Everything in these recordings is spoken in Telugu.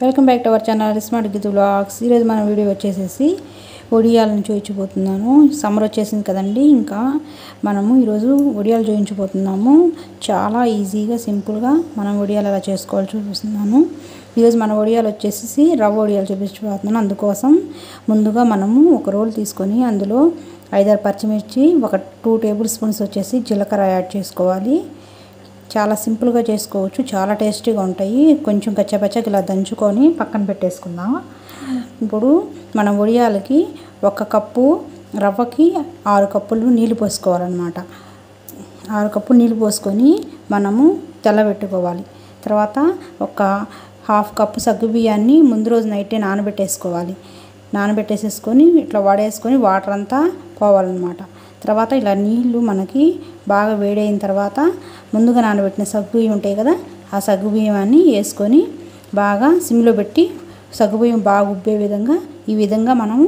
Welcome back to our channel smart గితు వ్లాగ్స్। ఈరోజు మన వీడియో వచ్చేసేసి ఒడియాలను చూపించబోతున్నాను। సమ్మర్ వచ్చేసింది కదండి, ఇంకా మనము ఈరోజు ఒడియాలు చూపించబోతున్నాము। చాలా ఈజీగా సింపుల్గా మనం ఒడియాలు ఎలా చేసుకోవాలో చూపిస్తున్నాను। ఈరోజు మన ఒడియాలు వచ్చేసి రవ్వ ఒడియాలు చూపించబోతున్నాను। అందుకోసం ముందుగా మనము ఒక రోల్ తీసుకొని అందులో 5-6 పచ్చిమిర్చి, ఒక 2 టేబుల్ స్పూన్స్ వచ్చేసి జీలకర్ర యాడ్ చేసుకోవాలి। చాలా సింపుల్గా చేసుకోవచ్చు, చాలా టేస్టీగా ఉంటాయి। కొంచెం కచ్చపచ్చగా ఇలా దంచుకొని పక్కన పెట్టేసుకుందాం। ఇప్పుడు మనం ఒడియాలకి 1 కప్పు రవ్వకి 6 కప్పులు నీళ్ళు పోసుకోవాలన్నమాట। 6 కప్పులు నీళ్ళు పోసుకొని మనము తెల్లబెట్టుకోవాలి। తర్వాత ఒక 1/2 కప్పు సగ్గుబియ్యాన్ని ముందు రోజు నైటే నానబెట్టేసుకోవాలి। నానబెట్టేసేసుకొని ఇట్లా వడేసుకొని వాటర్ అంతా పోవాలన్నమాట। తర్వాత ఇలా నీళ్ళు మనకి బాగా వేడైన తర్వాత ముందుగా నానబెట్టిన సగ్గుబియ్యం ఉంటాయి కదా, ఆ సగ్గుబియ్యాన్ని వేసుకొని బాగా సిమ్లో పెట్టి సగ్గుబియ్యం బాగా ఉబ్బే విధంగా ఈ విధంగా మనము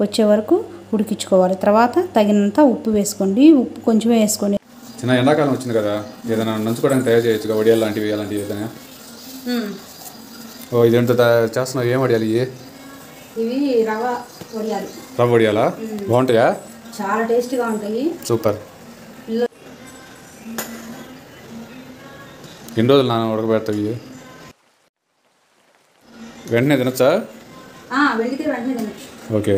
వచ్చే వరకు ఉడికించుకోవాలి। తర్వాత తగినంత ఉప్పు వేసుకోండి, ఉప్పు కొంచెం వేసుకోండి। చిన్న ఎండాకాలం వచ్చింది కదా, ఏదైనా నంచుకోవడానికి తయారు చేయొచ్చు వడియాలు లాంటివి, అలాంటివి ఏదైనా। ఓ ఇదేంటో చేస్తున్నావు, ఏం వడియాలు ఇవి రవ్వ వడియాలు। రవ్వ వడియాలా? బాగుంటాయా? చాలా టేస్టీగా ఉంటాయి, సూపర్। ఎన్ని రోజులు నాన్న ఉడకబెడతావు? వెంటనే తినచ్చా? ఓకే,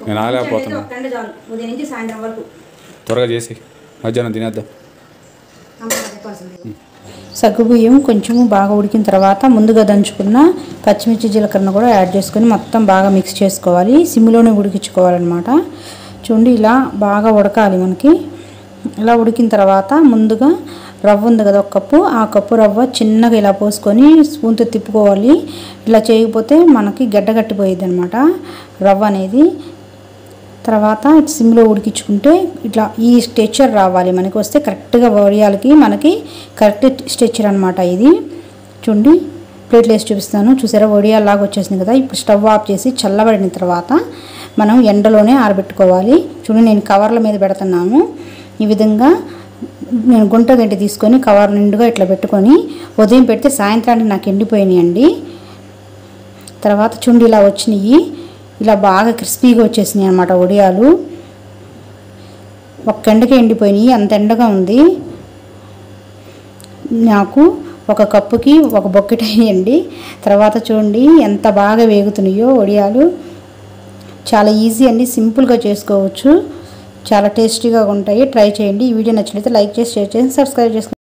నేను ఆగలేకపోతున్నా। త్వరగా చేసి మధ్యాహ్నం తినేద్దాం। సగ్గుబియ్యం కొంచెం బాగా ఉడికిన తర్వాత ముందుగా దంచుకున్న పచ్చిమిర్చి జీలకర్రను కూడా యాడ్ చేసుకొని మొత్తం బాగా మిక్స్ చేసుకోవాలి। సిమ్లోనే ఉడికించుకోవాలన్నమాట। చూడండి ఇలా బాగా ఉడకాలి మనకి। ఇలా ఉడికిన తర్వాత ముందుగా రవ్వ ఉంది కదా 1 కప్పు, ఆ కప్పు రవ్వ చిన్నగా ఇలా పోసుకొని స్పూన్తో తిప్పుకోవాలి। ఇలా చేయకపోతే మనకి గడ్డగట్టిపోయేది అనమాట రవ్వ అనేది। తర్వాత సిమ్లో ఉడికించుకుంటే ఇట్లా ఈ స్ట్రెచర్ రావాలి మనకి, వస్తే కరెక్ట్గా వడియాలకి మనకి కరెక్ట్ స్ట్రెచర్ అనమాట ఇది। చూడండి ప్లేట్లు వేసి చూపిస్తాను, చూసారా వడియాల్లాగా వచ్చేసింది కదా। ఇప్పుడు స్టవ్ ఆఫ్ చేసి చల్లబడిన తర్వాత మనం ఎండలోనే ఆరబెట్టుకోవాలి। చూడండి నేను కవర్ల మీద పెడుతున్నాను। ఈ విధంగా నేను గుంట గంటి తీసుకొని కవర్ నిండుగా ఇట్లా పెట్టుకొని ఉదయం పెడితే సాయంత్రానికి నాకు ఎండిపోయినాయండి। తర్వాత చూడండి ఇలా వచ్చినాయి, ఇలా బాగా క్రిస్పీగా వచ్చేసినాయి అన్నమాట వడియాలు। ఒక ఎండకే ఎండిపోయినాయి, అంత ఎండగా ఉంది నాకు। 1 కప్పుకి 1 బొక్కెట్ అయ్యండి। తర్వాత చూడండి ఎంత బాగా వేగుతున్నాయో వడియాలు। చాలా ఈజీ అండి, సింపుల్గా చేసుకోవచ్చు, చాలా టేస్టీగా ఉంటాయి। ట్రై చేయండి। ఈ వీడియో నచ్చినట్లయితే లైక్ చేసి, షేర్ చేసి, సబ్స్క్రైబ్ చేసుకోండి।